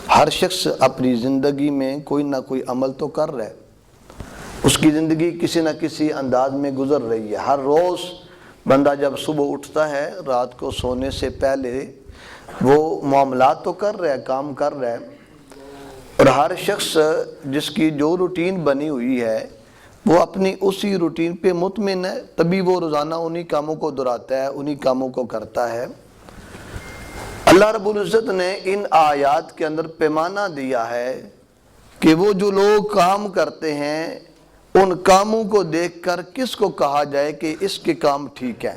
ہر شخص اپنی زندگی میں کوئی نہ کوئی عمل تو کر رہا ہے، اس کی زندگی کسی نہ کسی انداز میں گزر رہی ہے۔ ہر روز بندہ جب صبح اٹھتا ہے رات کو سونے سے پہلے وہ معاملات تو کر رہا ہے، کام کر رہا ہے، اور ہر شخص جس کی جو روٹین بنی ہوئی ہے وہ اپنی اسی روٹین پہ مطمئن ہے، تبھی وہ روزانہ انہی کاموں کو دہراتا ہے، انہی کاموں کو کرتا ہے۔ اللہ رب العزت نے ان آیات کے اندر پیمانہ دیا ہے کہ وہ جو لوگ کام کرتے ہیں ان کاموں کو دیکھ کر کس کو کہا جائے کہ اس کے کام ٹھیک ہے،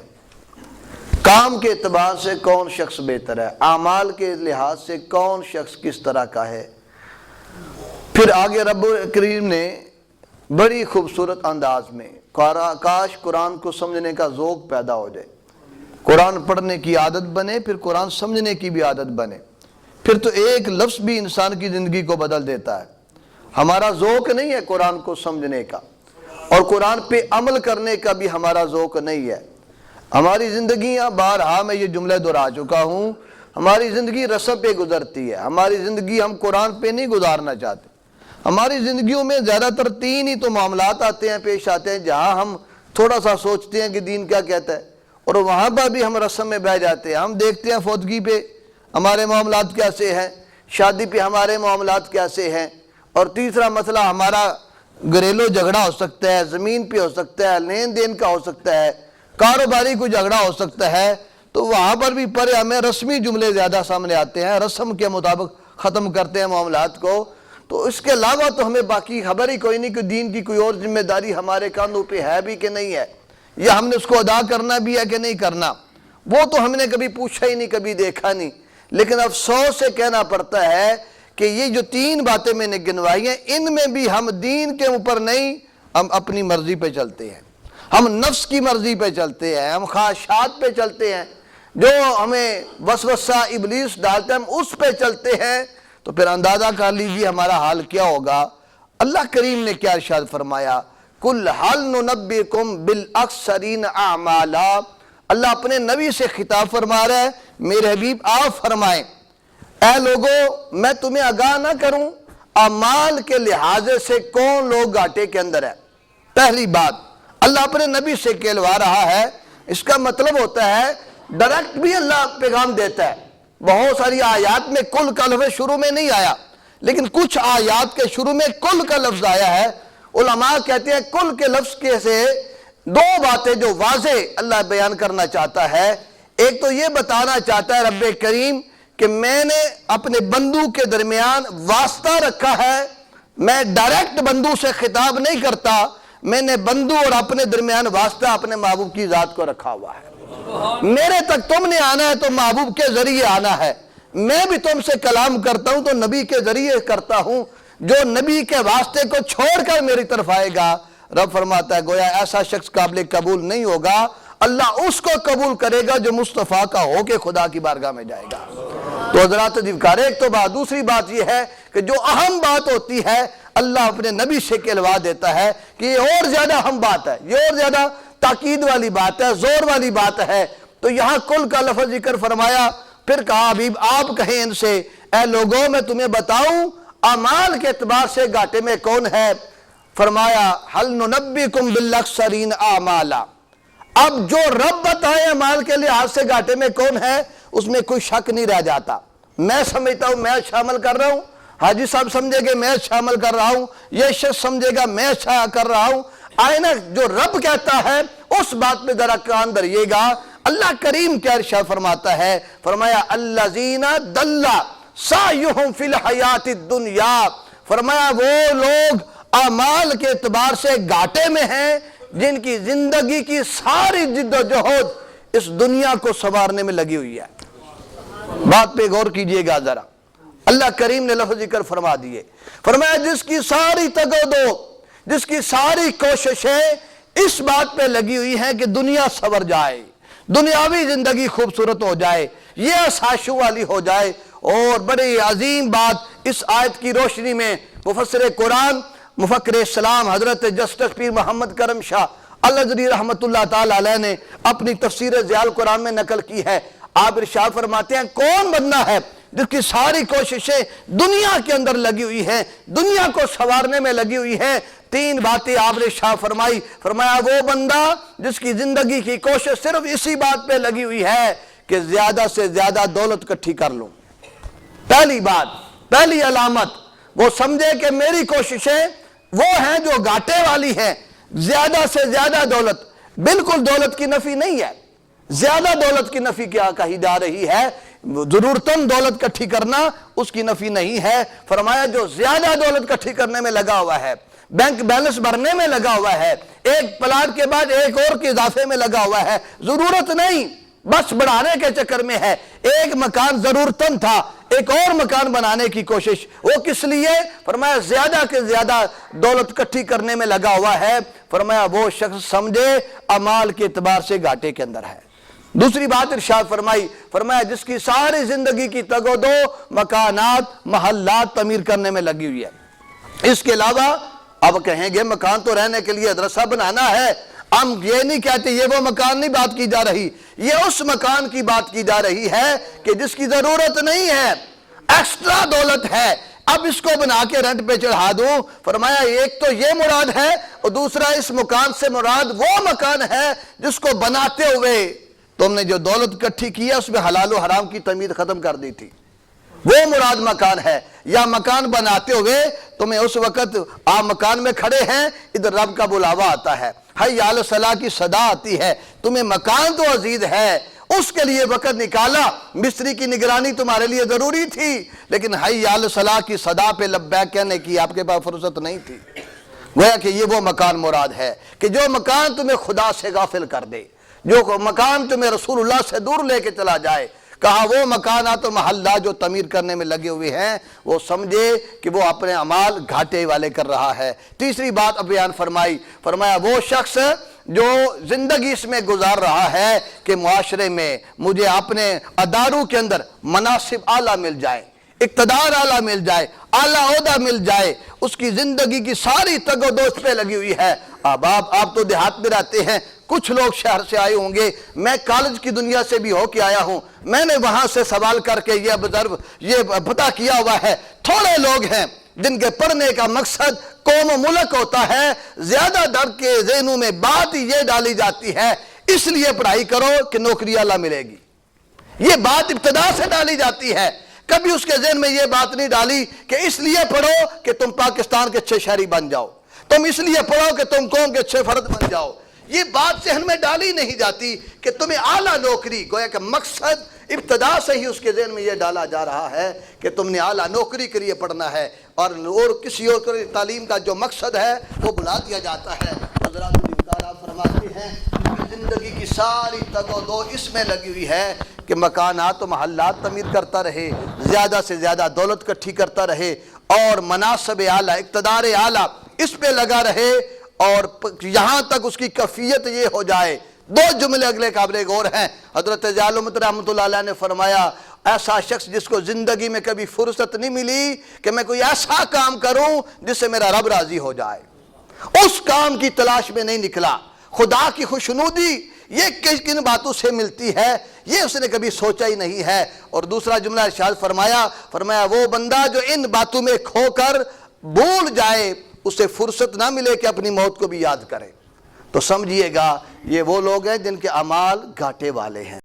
کام کے اعتبار سے کون شخص بہتر ہے، اعمال کے لحاظ سے کون شخص کس طرح کا ہے۔ پھر آگے رب کریم نے بڑی خوبصورت انداز میں، کاش قرآن کو سمجھنے کا ذوق پیدا ہو جائے، قرآن پڑھنے کی عادت بنے، پھر قرآن سمجھنے کی بھی عادت بنے، پھر تو ایک لفظ بھی انسان کی زندگی کو بدل دیتا ہے۔ ہمارا ذوق نہیں ہے قرآن کو سمجھنے کا، اور قرآن پہ عمل کرنے کا بھی ہمارا ذوق نہیں ہے۔ ہماری زندگیاں بارہا میں یہ جملہ دہرا چکا ہوں، ہماری زندگی رسم پہ گزرتی ہے، ہماری زندگی ہم قرآن پہ نہیں گزارنا چاہتے۔ ہماری زندگیوں میں زیادہ تر تین ہی تو معاملات آتے ہیں، پیش آتے ہیں جہاں ہم تھوڑا سا سوچتے ہیں کہ دین کیا کہتا ہے، اور وہاں پر بھی ہم رسم میں بہ جاتے ہیں۔ ہم دیکھتے ہیں فوتگی پہ ہمارے معاملات کیسے ہیں، شادی پہ ہمارے معاملات کیسے ہیں، اور تیسرا مسئلہ ہمارا گھریلو جھگڑا ہو سکتا ہے، زمین پہ ہو سکتا ہے، لین دین کا ہو سکتا ہے، کاروباری کوئی جھگڑا ہو سکتا ہے، تو وہاں پر بھی پر ہمیں رسمی جملے زیادہ سامنے آتے ہیں، رسم کے مطابق ختم کرتے ہیں معاملات کو۔ تو اس کے علاوہ تو ہمیں باقی خبر ہی کوئی نہیں کہ دین کی کوئی اور ذمہ داری ہمارے کاندھوں پہ ہے بھی کہ نہیں ہے، یا ہم نے اس کو ادا کرنا بھی ہے کہ نہیں کرنا، وہ تو ہم نے کبھی پوچھا ہی نہیں، کبھی دیکھا نہیں۔ لیکن افسوس سے کہنا پڑتا ہے کہ یہ جو تین باتیں میں نے گنوائی ہیں ان میں بھی ہم دین کے اوپر نہیں، ہم اپنی مرضی پہ چلتے ہیں، ہم نفس کی مرضی پہ چلتے ہیں، ہم خواہشات پہ چلتے ہیں، جو ہمیں وسوسہ ابلیس ڈالتے ہیں ہم اس پہ چلتے ہیں، تو پھر اندازہ کر لیجیے ہمارا حال کیا ہوگا۔ اللہ کریم نے کیا ارشاد فرمایا، کل حل ننبئکم بالاخسرین اعمالا۔ اللہ اپنے نبی سے خطاب فرما رہا ہے، میرے حبیب آپ فرمائیں اے لوگو میں تمہیں آگاہ نہ کروں اعمال کے لحاظ سے کون لوگ گھاٹے کے اندر ہے۔ پہلی بات اللہ اپنے نبی سے کہلوا رہا ہے، اس کا مطلب ہوتا ہے ڈائریکٹ بھی اللہ پیغام دیتا ہے۔ بہت ساری آیات میں کل کا لفظ شروع میں نہیں آیا، لیکن کچھ آیات کے شروع میں کل کا لفظ آیا ہے۔ علماء کہتے ہیں کل کے لفظ کے سے دو باتیں جو واضح اللہ بیان کرنا چاہتا ہے۔ ایک تو یہ بتانا چاہتا ہے رب کریم کہ میں نے اپنے بندوں کے درمیان واسطہ رکھا ہے، میں ڈائریکٹ بندوں سے خطاب نہیں کرتا، میں نے بندوں اور اپنے درمیان واسطہ اپنے محبوب کی ذات کو رکھا ہوا ہے۔ میرے تک تم نے آنا ہے تو محبوب کے ذریعے آنا ہے، میں بھی تم سے کلام کرتا ہوں تو نبی کے ذریعے کرتا ہوں، جو نبی کے واسطے کو چھوڑ کر میری طرف آئے گا، رب فرماتا ہے گویا ایسا شخص قابل قبول نہیں ہوگا، اللہ اس کو قبول کرے گا جو مصطفیٰ کا ہو کے خدا کی بارگاہ میں جائے گا۔ تو حضرات دیوکار ایک تو بات، دوسری بات یہ ہے کہ جو اہم بات ہوتی ہے اللہ اپنے نبی سے کہلوا دیتا ہے کہ یہ اور زیادہ اہم بات ہے، یہ اور زیادہ تاکید والی بات ہے، زور والی بات ہے۔ تو یہاں کل کا لفظ ذکر فرمایا، پھر کہا حبیب آپ کہیں ان سے اے لوگوں میں تمہیں بتاؤں اعمال کے اعتبار سے گھاٹے میں کون ہے۔ فرمایا حل ننبئکم بالاخسرین اعمالا۔ اب جو رب بتائے اعمال کے لحاظ سے گھاٹے میں کون ہے اس میں کوئی شک نہیں رہ جاتا۔ میں سمجھتا ہوں میں اچھا عمل کر رہا ہوں، حاجی صاحب سمجھے گا میں اچھا عمل کر رہا ہوں، یہ شخص سمجھے گا میں اچھا کر رہا ہوں۔ آئینہ جو رب کہتا ہے اس بات پہ ذرا کان دھریے گا۔ اللہ کریم کیا ارشاد فرماتا ہے، فرمایا الذین ضل سعیہم فی الحیات الدنیا۔ فرمایا وہ لوگ اعمال کے اعتبار سے گھاٹے میں ہیں جن کی زندگی کی ساری جد و جہد اس دنیا کو سنوارنے میں لگی ہوئی ہے۔ بات پہ غور کیجئے گا ذرا، اللہ کریم نے لفظ ذکر فرما دیے، فرمایا جس کی ساری تگ و دو، جس کی ساری کوششیں اس بات پہ لگی ہوئی ہیں کہ دنیا سنور جائے، دنیاوی زندگی خوبصورت ہو جائے، یہ آسائشوں والی ہو جائے۔ اور بڑی عظیم بات اس آیت کی روشنی میں مفسر قرآن مفکر اسلام حضرت جسٹس پیر محمد کرم شاہ الازہری رحمت اللہ تعالی علیہ نے اپنی تفسیر ضیاء القرآن میں نقل کی ہے۔ آپ ارشاد فرماتے ہیں کون بندہ ہے جس کی ساری کوششیں دنیا کے اندر لگی ہوئی ہیں، دنیا کو سنوارنے میں لگی ہوئی ہیں، تین باتیں آپ نے شاہ فرمائی. فرمایا وہ بندہ جس کی زندگی کی کوشش صرف اسی بات پہ لگی ہوئی ہے کہ زیادہ سے زیادہ دولت اکٹھی کر لوں. پہلی بات، پہلی علامت، وہ سمجھے کہ میری کوششیں وہ ہیں جو گھاٹے والی ہیں. زیادہ سے زیادہ دولت، بالکل دولت کی نفی نہیں ہے، زیادہ دولت کی نفی کیا کہی جا رہی ہے، ضرورتاً دولت اکٹھی کرنا اس کی نفی نہیں ہے. فرمایا جو زیادہ دولت اکٹھی کرنے میں لگا ہوا ہے، بینک بیلنس بھرنے میں لگا ہوا ہے، ایک پلاٹ کے بعد ایک اور کے اضافے میں لگا ہوا ہے، ضرورت نہیں، بس بڑھانے کے چکر میں ہے. ایک مکان ضرورتاً تھا، ایک اور مکان بنانے کی کوشش، وہ کس لیے؟ فرمایا زیادہ کے زیادہ دولت اکٹھی کرنے میں لگا ہوا ہے. فرمایا وہ شخص سمجھے اعمال کے اعتبار سے گھاٹے کے اندر ہے. دوسری بات ارشاد فرمائی، فرمایا جس کی ساری زندگی کی تگ و دو مکانات محلات تعمیر کرنے میں لگی ہوئی ہے. اس کے علاوہ اب کہیں گے مکان تو رہنے کے لیے مدرسہ بنانا ہے، ہم یہ نہیں کہتے، یہ وہ مکان نہیں بات کی جا رہی، یہ اس مکان کی بات کی جا رہی ہے کہ جس کی ضرورت نہیں ہے، ایکسٹرا دولت ہے، اب اس کو بنا کے رینٹ پہ چڑھا دوں. فرمایا ایک تو یہ مراد ہے، اور دوسرا اس مکان سے مراد وہ مکان ہے جس کو بناتے ہوئے تم نے جو دولت اکٹھی کی ہے اس میں حلال و حرام کی تمیز ختم کر دی تھی، وہ مراد مکان ہے. یا مکان بناتے ہوئے تمہیں اس وقت آپ مکان میں کھڑے ہیں، ادھر رب کا بلاوا آتا ہے، حی علی الصلاۃ کی صدا آتی ہے، تمہیں مکان تو عزیز ہے، اس کے لیے وقت نکالا، مستری کی نگرانی تمہارے لیے ضروری تھی، لیکن حی علی الصلاۃ کی صدا پہ لبیک کہنے کی آپ کے پاس فرصت نہیں تھی. گویا کہ یہ وہ مکان مراد ہے کہ جو مکان تمہیں خدا سے غافل کر دے، جو مکان تمہیں رسول اللہ سے دور لے کے چلا جائے. کہا وہ مکانات و محلات جو تعمیر کرنے میں لگے ہوئے ہیں وہ سمجھے کہ وہ اپنے اعمال گھاٹے والے کر رہا ہے. تیسری بات بیان فرمائی، فرمایا وہ شخص جو زندگی اس میں گزار رہا ہے کہ معاشرے میں مجھے اپنے اداروں کے اندر مناصب اعلیٰ مل جائے، اقتدار اعلیٰ مل جائے، اعلیٰ عہدہ مل جائے، اس کی زندگی کی ساری تگ و دو اس پہ لگی ہوئی ہے. آپ تو دیہات میں رہتے ہیں، کچھ لوگ شہر سے آئے ہوں گے، میں کالج کی دنیا سے بھی ہو کے آیا ہوں، میں نے وہاں سے سوال کر کے یہ پتہ کیا ہوا ہے، تھوڑے لوگ ہیں جن کے پڑھنے کا مقصد قوم و ملک ہوتا ہے. زیادہ در کے ذہنوں میں بات یہ ڈالی جاتی ہے اس لیے پڑھائی کرو کہ نوکری اعلیٰ ملے گی، یہ بات ابتدا سے ڈالی جاتی ہے. کبھی اس کے ذہن میں یہ بات نہیں ڈالی کہ اس لیے پڑھو کہ تم پاکستان کے اچھے شہری بن جاؤ، تم اس لیے پڑھو کہ تم قوم کے اچھے فرد بن جاؤ. یہ بات ذہن میں ڈالی نہیں جاتی کہ تمہیں اعلیٰ نوکری، گویا کہ مقصد ابتدا سے ہی اس کے ذہن میں یہ ڈالا جا رہا ہے کہ تم نے اعلیٰ نوکری کے لیے پڑھنا ہے، اور کسی اور تعلیم کا جو مقصد ہے وہ بلا دیا جاتا ہے. حضرات تعالیٰ فرماتے ہیں زندگی کی ساری تگ و دو اس میں لگی ہوئی ہے کہ مکانات و محلات تعمیر کرتا رہے، زیادہ سے زیادہ دولت اکٹھی کرتا رہے، اور مناصب اعلیٰ، اقتدار اعلیٰ اس پہ لگا رہے، اور یہاں تک اس کی کیفیت یہ ہو جائے. دو جملے اگلے قابل غور ہیں. حضرت ضیاء رحمۃ اللہ علیہ نے فرمایا ایسا شخص جس کو زندگی میں کبھی فرصت نہیں ملی کہ میں کوئی ایسا کام کروں جس سے میرا رب راضی ہو جائے، اس کام کی تلاش میں نہیں نکلا. خدا کی خوشنودی یہ کن باتوں سے ملتی ہے یہ اس نے کبھی سوچا ہی نہیں ہے. اور دوسرا جملہ ارشاد فرمایا وہ بندہ جو ان باتوں میں کھو کر بھول جائے، اسے فرصت نہ ملے کہ اپنی موت کو بھی یاد کرے، تو سمجھیے گا یہ وہ لوگ ہیں جن کے اعمال گھاٹے والے ہیں.